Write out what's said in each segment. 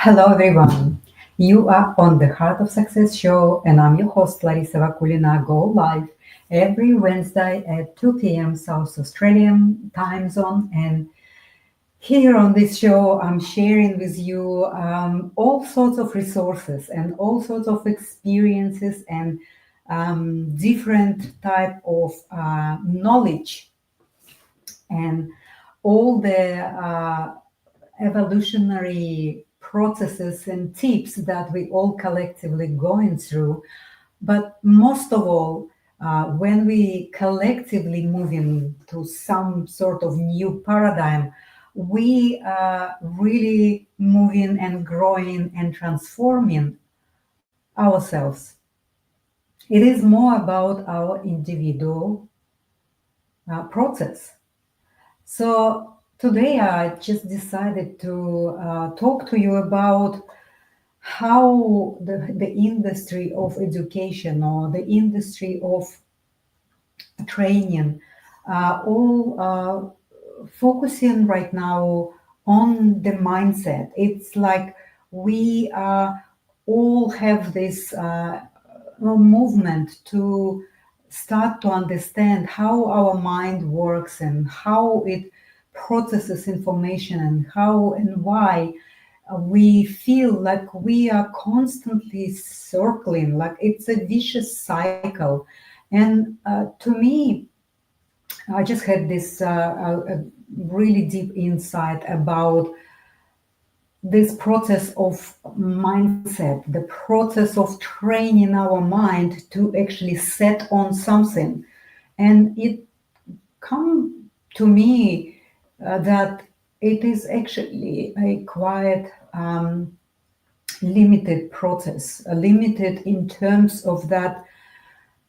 Hello, everyone. You are on the Heart of Success show, and I'm your host, Larissa Vakulina. Go live every Wednesday at 2 p.m. South Australian time zone. And here on this show, I'm sharing with you all sorts of resources and all sorts of experiences and different type of knowledge and all the evolutionary processes and tips that we all collectively going through. But most of all, when we collectively move into some sort of new paradigm, we are really moving and growing and transforming ourselves. It is more about our individual process. So today I just decided to talk to you about how the industry of education or the industry of training all focusing right now on the mindset. It's like we all have this movement to start to understand how our mind works and how it processes information and how and why we feel like we are constantly circling, like it's a vicious cycle. And to me, I just had this really deep insight about this process of mindset, the process of training our mind to actually set on something. And it come to me that it is actually a quite limited process, limited in terms of that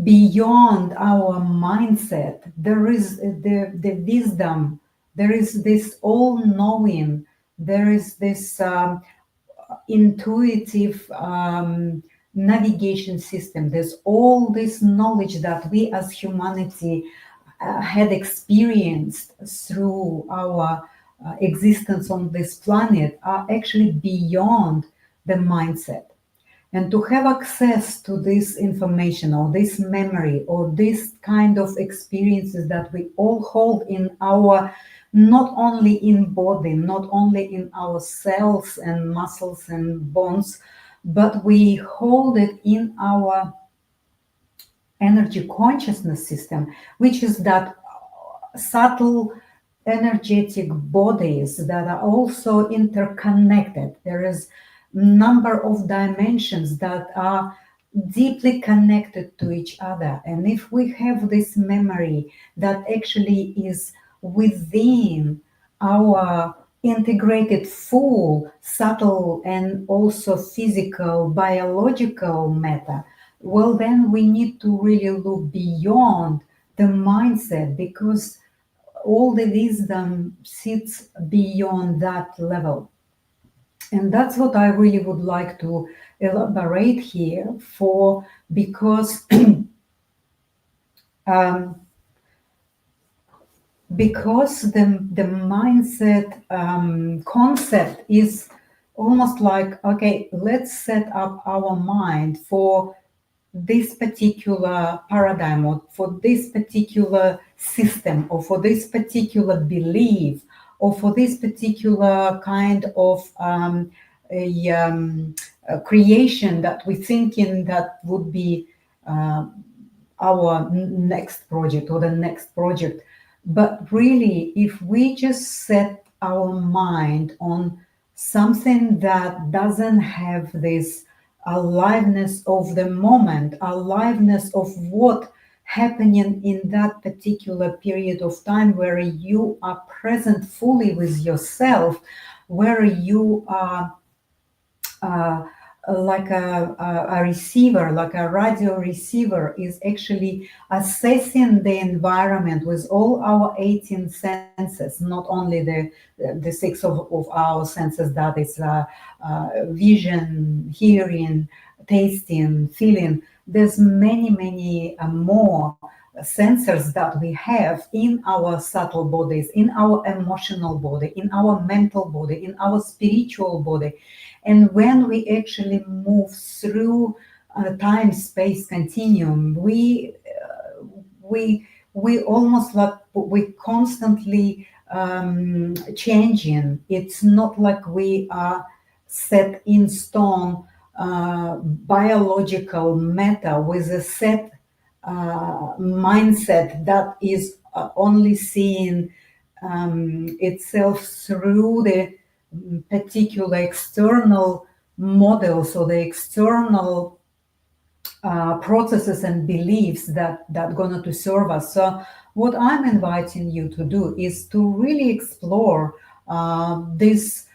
beyond our mindset. There is the wisdom, there is this all knowing, there is this intuitive navigation system. There's all this knowledge that we as humanity had experienced through our existence on this planet are actually beyond the mindset. And to have access to this information or this memory or this kind of experiences that we all hold in our, not only in body, not only in our cells and muscles and bones, but we hold it in our energy consciousness system, which is that subtle energetic bodies that are also interconnected. There is number of dimensions that are deeply connected to each other. And if we have this memory that actually is within our integrated full subtle and also physical biological matter, well, then we need to really look beyond the mindset, because all the wisdom sits beyond that level. And that's what I really would like to elaborate here for, because because the mindset concept is almost like, okay, let's set up our mind for this particular paradigm or for this particular system or for this particular belief or for this particular kind of a creation that we're thinking that would be our next project or the next project. But really, if we just set our mind on something that doesn't have this aliveness of the moment, aliveness of what happening in that particular period of time, where you are present fully with yourself, where you are like a receiver, like a radio receiver, is actually assessing the environment with all our 18 senses, not only the six of our senses, that is vision, hearing, tasting, feeling. There's many more sensors that we have in our subtle bodies, in our emotional body, in our mental body, in our spiritual body. And when we actually move through a time-space continuum, we almost like we constantly changing. It's not like we are set in stone biological matter with a set mindset that is only seeing itself through the particular external models or the external processes and beliefs that going to serve us. So what I'm inviting you to do is to really explore this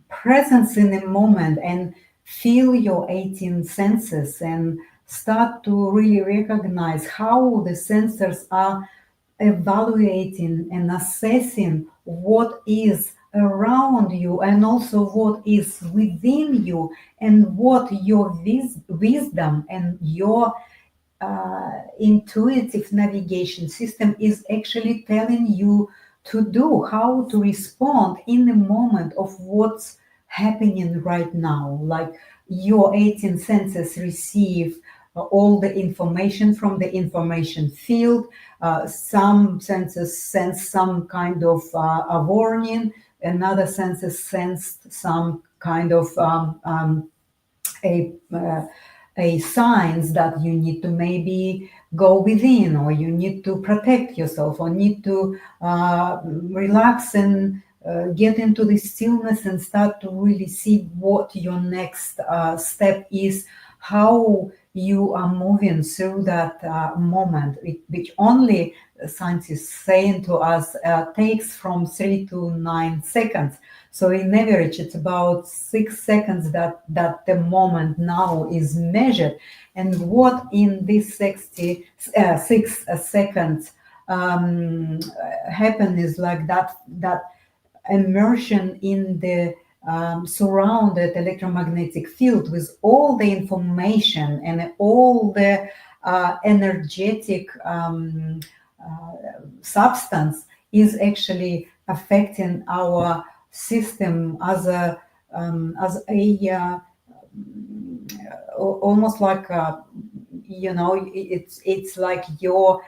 presence in the moment and feel your 18 senses and start to really recognize how the sensors are evaluating and assessing what is around you and also what is within you and what your wisdom and your intuitive navigation system is actually telling you to do, how to respond in the moment of what's happening right now. Like your 18 senses receive all the information from the information field. Some senses sense some kind of a warning, another senses sensed some kind of a signs that you need to maybe go within, or you need to protect yourself, or need to relax and get into the stillness and start to really see what your next step is, how you are moving through that moment, which only scientists saying to us takes from 3 to 9 seconds. So in average, it's about 6 seconds that the moment now is measured. And what in these 6 seconds happen is like that immersion in the surrounded electromagnetic field with all the information and all the energetic substance is actually affecting our system as a almost like it's like your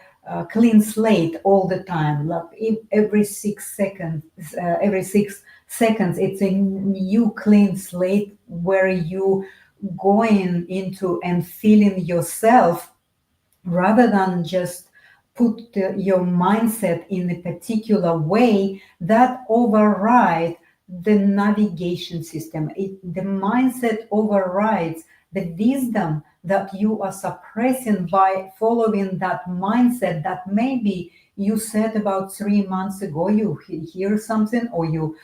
clean slate all the time. Like every 6 seconds, it's a new clean slate where you going into and feeling yourself, rather than just put your mindset in a particular way that override the navigation system. The mindset overrides the wisdom that you are suppressing by following that mindset that maybe you said about 3 months ago. You hear something, or you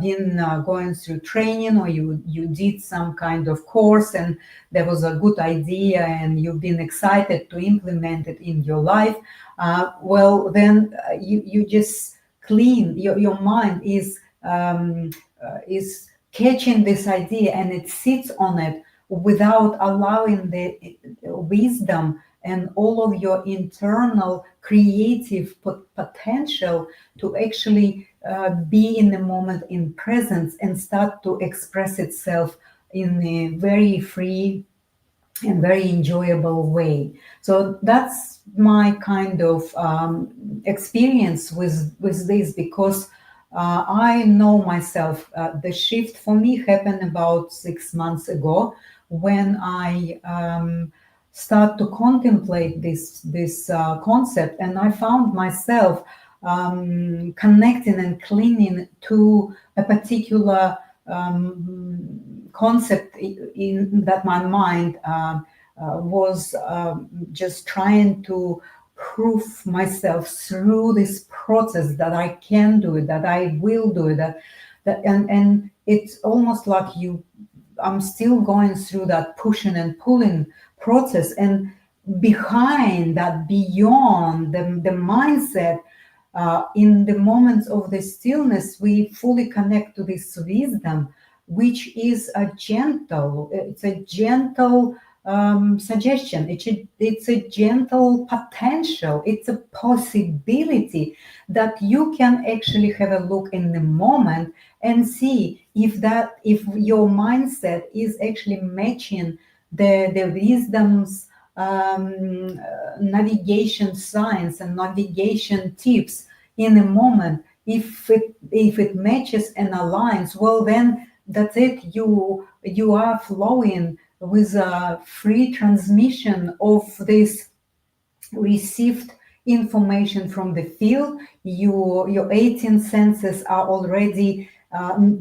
been going through training, or you did some kind of course and there was a good idea and you've been excited to implement it in your life. Well, then you just clean your mind is catching this idea, and it sits on it without allowing the wisdom and all of your internal creative potential to actually be in the moment, in presence, and start to express itself in a very free and very enjoyable way. So that's my kind of experience with this, because I know myself. The shift for me happened about 6 months ago, when I start to contemplate this concept, and I found myself connecting and clinging to a particular concept in that my mind was just trying to prove myself through this process that I can do it, that I will do it, and it's almost like I'm still going through that pushing and pulling process, and behind that, beyond the mindset, in the moments of the stillness, we fully connect to this wisdom, which is it's a gentle suggestion. It's a gentle potential. It's a possibility that you can actually have a look in the moment and see if your mindset is actually matching the wisdom's navigation science and navigation tips in a moment, if it matches and aligns, well, then that's it. You are flowing with a free transmission of this received information from the field. Your 18 senses are already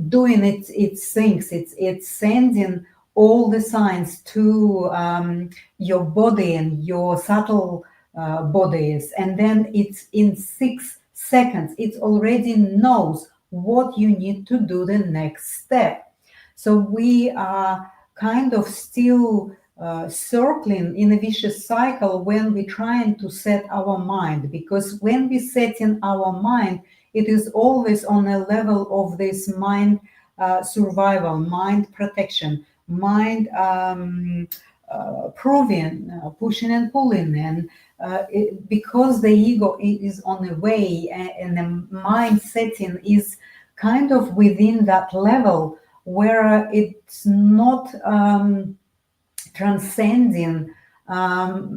doing its things. It's sending all the signs to your body and your subtle bodies, and then it's in 6 seconds it already knows what you need to do the next step. So we are kind of still circling in a vicious cycle when we're trying to set our mind, because when we set in our mind, it is always on a level of this mind survival, mind protection, mind proving, pushing and pulling, and because the ego is on a way, and the mind setting is kind of within that level where it's not transcending, not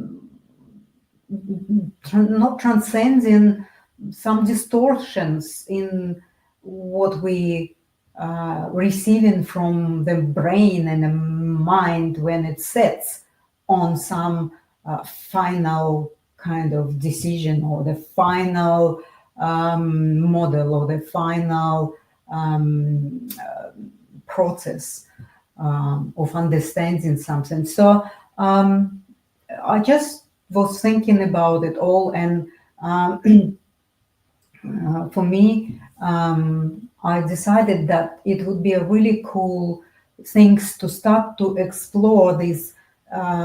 transcending some distortions in what we receiving from the brain and the mind when it sets on some final kind of decision, or the final model, or the final process of understanding something. So I just was thinking about it all, and for me, I decided that it would be a really cool things to start to explore this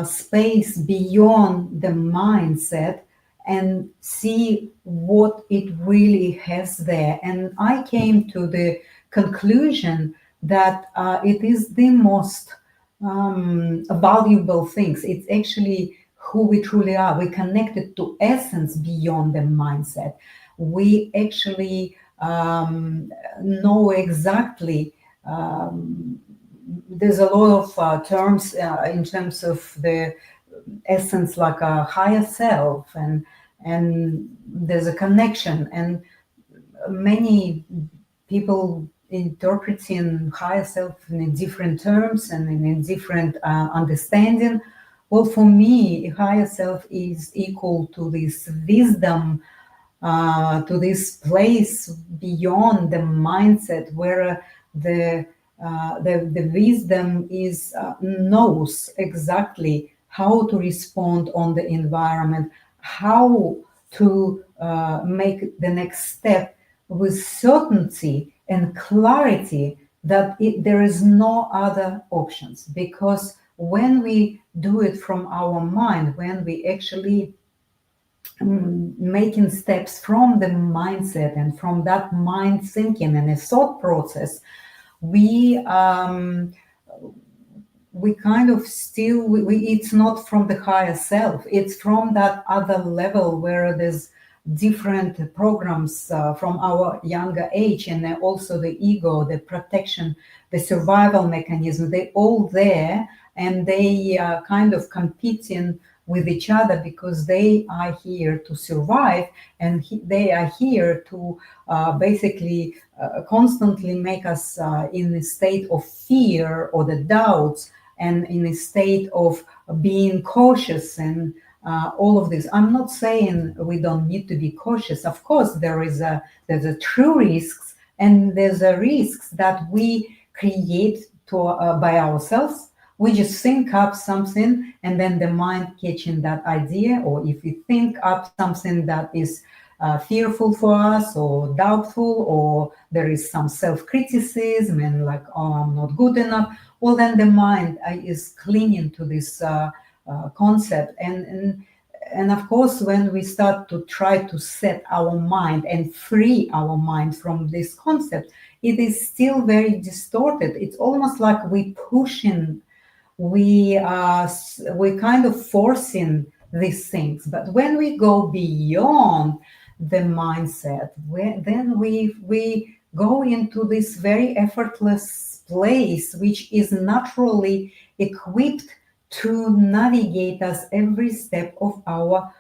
space beyond the mindset and see what it really has there. And I came to the conclusion that it is the most valuable things. It's actually who we truly are. We connected to essence beyond the mindset. We actually know exactly. There's a lot of terms in terms of the essence, like a higher self, and there's a connection, and many people interpreting higher self in different terms and in different understanding. Well, for me, higher self is equal to this wisdom, to this place beyond the mindset, where the wisdom is knows exactly how to respond on the environment, how to make the next step with certainty and clarity, that there is no other options. Because when we do it from our mind, when we actually making steps from the mindset and from that mind thinking and a thought process, we kind of still, it's not from the higher self, it's from that other level where there's different programs from our younger age, and also the ego, the protection, the survival mechanism, they all there, and they are kind of competing with each other, because they are here to survive, and they are here to basically constantly make us in a state of fear or the doubts, and in a state of being cautious, and all of this. I'm not saying we don't need to be cautious. Of course, there's a true risks, and there's a risks that we create by ourselves. We just think up something, and then the mind catching that idea, or if we think up something that is fearful for us, or doubtful, or there is some self-criticism and like, oh, I'm not good enough, well, then the mind is clinging to this concept. And of course, when we start to try to set our mind and free our mind from this concept, it is still very distorted. It's almost like we kind of forcing these things. But when we go beyond the mindset, then we go into this very effortless place, which is naturally equipped to navigate us every step of our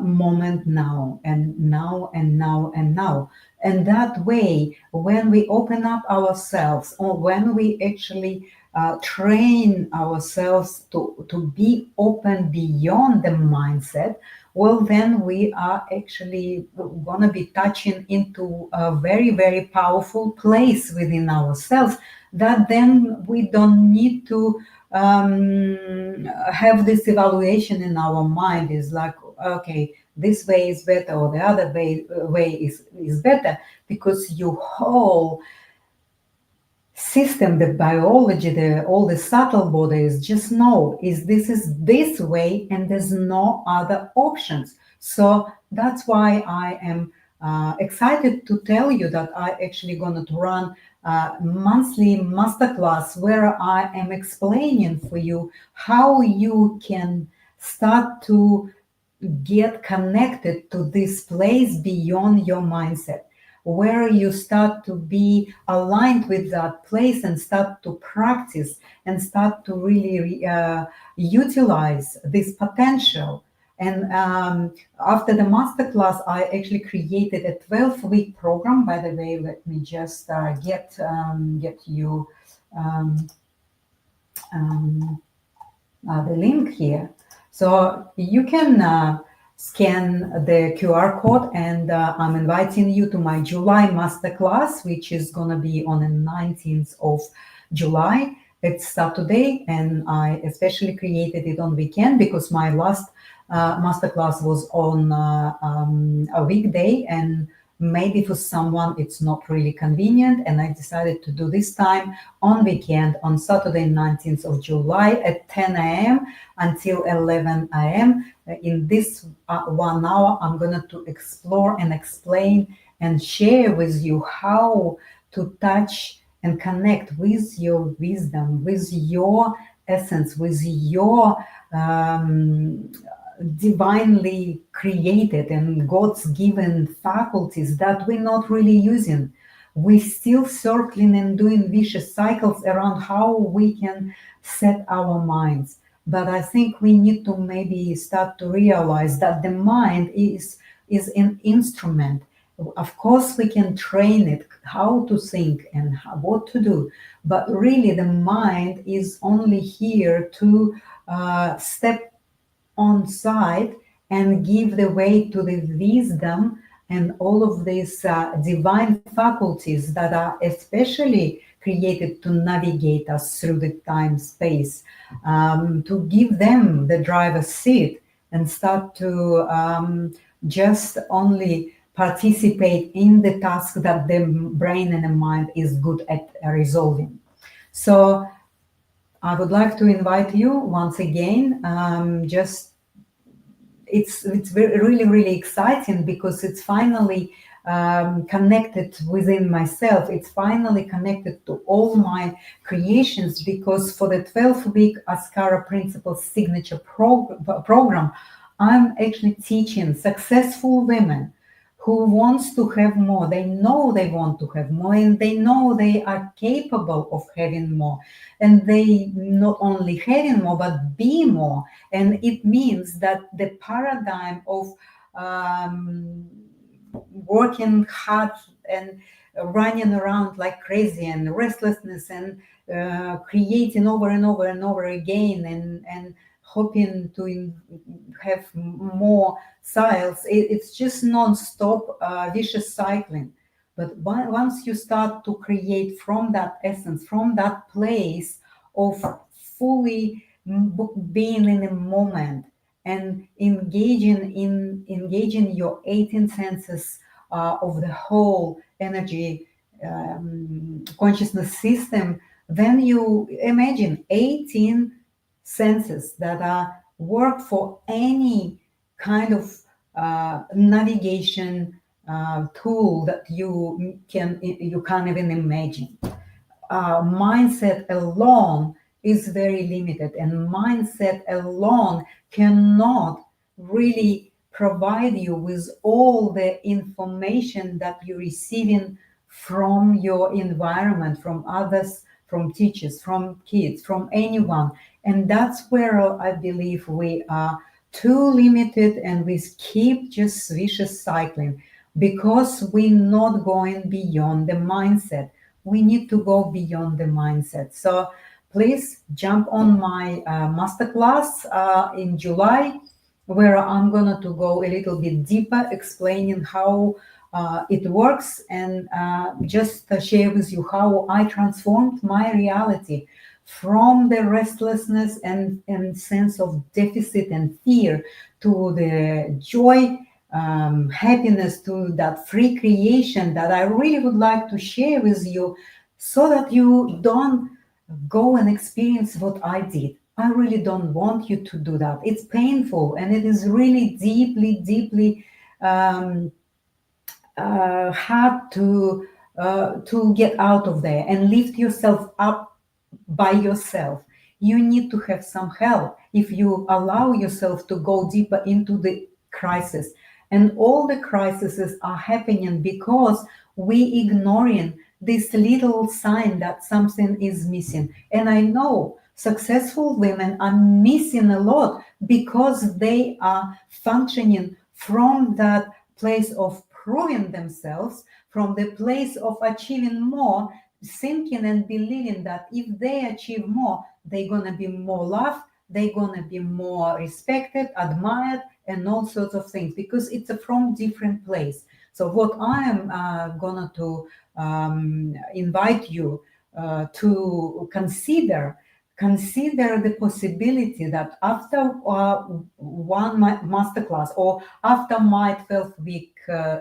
moment now and now and now and now. And that way, when we open up ourselves, or when we actually train ourselves to be open beyond the mindset, well, then we are actually going to be touching into a very, very powerful place within ourselves, that then we don't need to have this evaluation in our mind. Is like, okay, this way is better, or the other way is better, because your whole system, the biology, all the subtle bodies just know is this way, and there's no other options. So that's why I am excited to tell you that I actually going to run a monthly masterclass where I am explaining for you how you can start to get connected to this place beyond your mindset, where you start to be aligned with that place and start to practice and start to really utilize this potential. And after the masterclass, I actually created a 12-week program. By the way, let me just get you the link here. So you can scan the QR code, and I'm inviting you to my July masterclass, which is going to be on the 19th of July. It's Saturday, and I especially created it on weekend because my last masterclass was on a weekday, and maybe for someone it's not really convenient, and I decided to do this time on weekend, on Saturday 19th of July at 10 a.m. until 11 a.m. In this 1 hour, I'm going to explore and explain and share with you how to touch and connect with your wisdom, with your essence, with your divinely created and God's given faculties that we're not really using. We're still circling and doing vicious cycles around how we can set our minds. But I think we need to maybe start to realize that the mind is an instrument. Of course, we can train it how to think and what to do, but really the mind is only here to step on side and give the way to the wisdom and all of these divine faculties that are especially created to navigate us through the time space, to give them the driver's seat and start to just only participate in the task that the brain and the mind is good at resolving. So I would like to invite you once again. It's really exciting because it's finally connected within myself. It's finally connected to all my creations, because for the 12-week Askara Principles Signature program, I'm actually teaching successful women who wants to have more. They know they want to have more, and they know they are capable of having more. And they not only having more, but be more. And it means that the paradigm of working hard and running around like crazy and restlessness and creating over and over and over again and hoping to have more sales, it's just non-stop vicious cycling. But once you start to create from that essence, from that place of fully being in the moment and engaging your 18 senses of the whole energy consciousness system, then you imagine 18 senses that are work for any kind of navigation tool that you can't even imagine. Mindset alone is very limited, and mindset alone cannot really provide you with all the information that you're receiving from your environment, from others, from teachers, from kids, from anyone. And that's where I believe we are too limited, and we keep just vicious cycling because we're not going beyond the mindset. We need to go beyond the mindset. So please jump on my masterclass in July, where I'm going to go a little bit deeper, explaining how it works, and just share with you how I transformed my reality from the restlessness and sense of deficit and fear to the joy, happiness, to that free creation that I really would like to share with you, so that you don't go and experience what I did. I really don't want you to do that. It's painful, and it is really deeply, deeply hard to get out of there and lift yourself up by yourself. You need to have some help if you allow yourself to go deeper into the crisis. And all the crises are happening because we ignoring this little sign that something is missing. And I know successful women are missing a lot because they are functioning from that place of proving themselves, from the place of achieving more, thinking and believing that if they achieve more, they're going to be more loved, they're going to be more respected, admired, and all sorts of things, because it's a from different place. So what I am going to invite you to consider the possibility that after one masterclass, or after my 12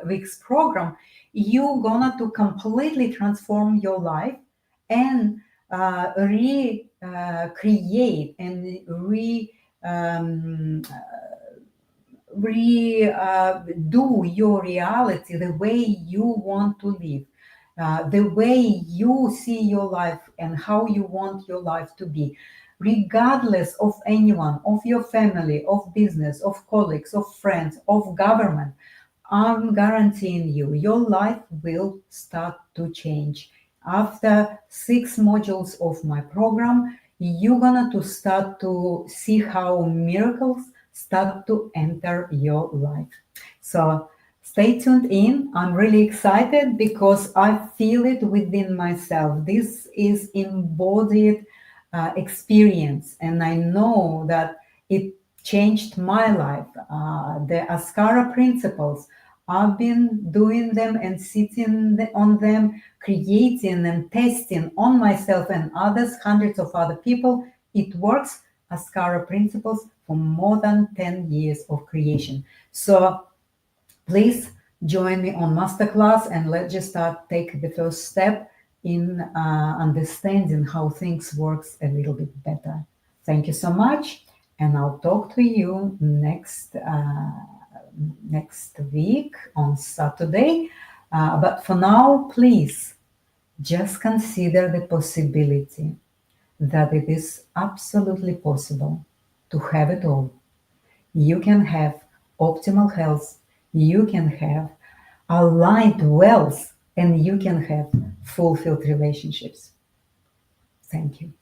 weeks program, you're gonna to completely transform your life and create and do your reality the way you want to live, the way you see your life and how you want your life to be, regardless of anyone, of your family, of business, of colleagues, of friends, of government. I'm guaranteeing you, your life will start to change. After 6 modules of my program, you're gonna to start to see how miracles start to enter your life. So stay tuned in. I'm really excited because I feel it within myself. This is embodied experience, and I know that it changed my life. The Askara principles, I've been doing them and sitting on them, creating and testing on myself and others, hundreds of other people. It works. Askara principles for more than 10 years of creation. So please join me on Masterclass, and let's just start take the first step in understanding how things works a little bit better. Thank you so much, and I'll talk to you next week on Saturday. But for now, please just consider the possibility that it is absolutely possible to have it all. You can have optimal health, you can have aligned wealth, and you can have fulfilled relationships. Thank you.